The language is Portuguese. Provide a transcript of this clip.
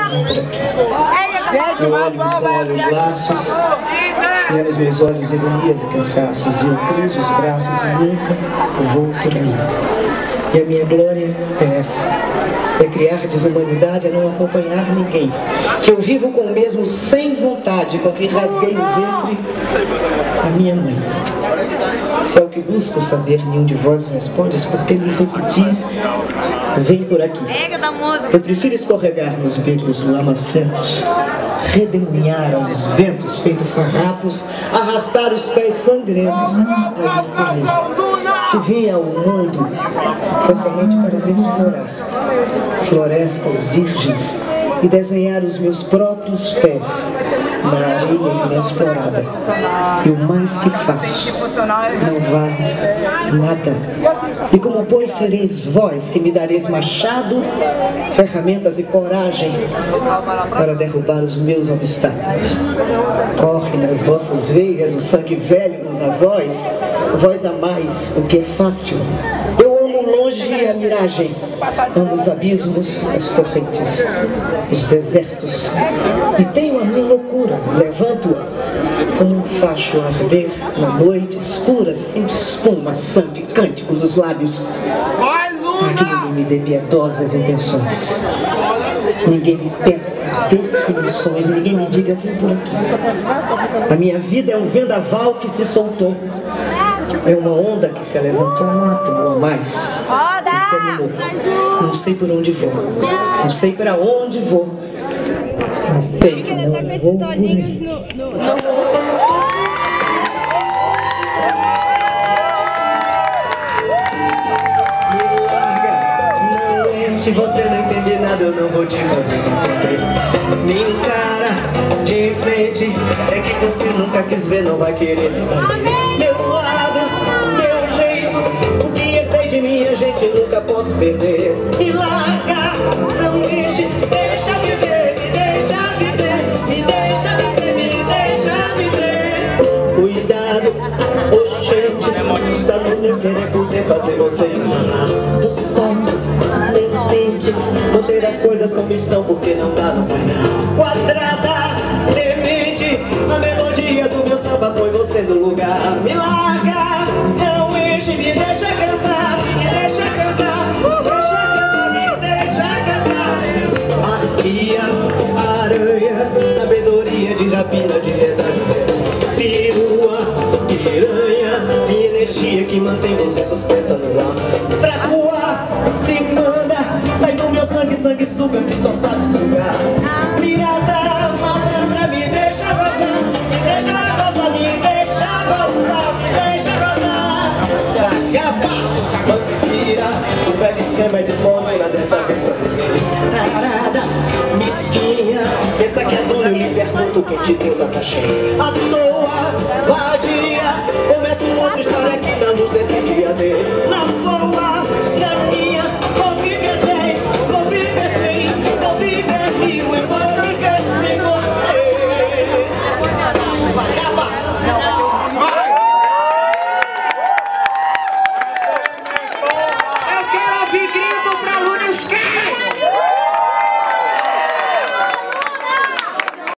vem por aqui. Eu olho os olhos laços, e nos meus olhos ironias e cansaços, e eu cruzo os braços e nunca vou por aí. E a minha glória é essa, é criar desumanidade, é não acompanhar ninguém, que eu vivo com o mesmo sem vontade com quem rasguei o ventre a minha mãe. Se é o que busco saber, nenhum de vós respondes, porque me repetis, vem por aqui. Eu prefiro escorregar nos becos lamacentos, redemoinhar aos ventos feito farrapos, arrastar os pés sangrentos, a ir por aí. Se vim ao mundo, foi somente para desflorar florestas virgens e desenhar os meus próprios pés na areia inexplorada. E o mais que faço não vale nada. E como pois sereis vós que me dareis machado, ferramentas e coragem para derrubar os meus obstáculos. Corre nas vossas veias o sangue velho dos avós, vós amais o que é fácil. Eu amo longe a miragem, amo os abismos, as torrentes, os desertos, e tenho a minha loucura, levanto-a como um facho a arder na noite escura, assim de espuma, sangue, cântico nos lábios. Que ninguém me dê piedosas intenções, ninguém me peça definições, ninguém me diga vem por aqui. A minha vida é um vendaval que se soltou, é uma onda que se levantou um átomo a mais e se animou. Não sei por onde vou, não sei para onde vou, mas sei que não vou por aí. Se você não entende nada, eu não vou te fazer entender. Me encara de frente, é que você nunca quis ver, não vai querer. Meu lado, meu jeito, o que herdei de minha gente nunca posso perder. Me larga, não deixe, deixa viver, me deixa viver, me deixa viver, me deixa viver. Cuidado, oxente, está no meu querer poder fazer você exalar do santo. Manter as coisas como estão, porque não dá, não vai dar. Quadrada, demente, a melodia do meu samba põe você no lugar. Me larga, não enche, me deixa cantar, me deixa cantar, me deixa cantar. Arquia, aranha, sabedoria de rapina, de verdade. Perua, piranha, minha energia que mantém você suspensa no ar. Pra rua, se manda, sai do meu sangue, sangue suga que só sabe sugar. Pirata, malandra, me deixa gozar, me deixa gozar, me deixa gozar, me deixa gozar. Acaba, vampira, o velho esquema é desmorona dessa vez pra viver. Tarada, mesquinha, pensa que é dono, eu lhe pergunto quem te deu tanta cheia. À toa, vadia, começa uma outra história aqui na luz desse dia dele. Na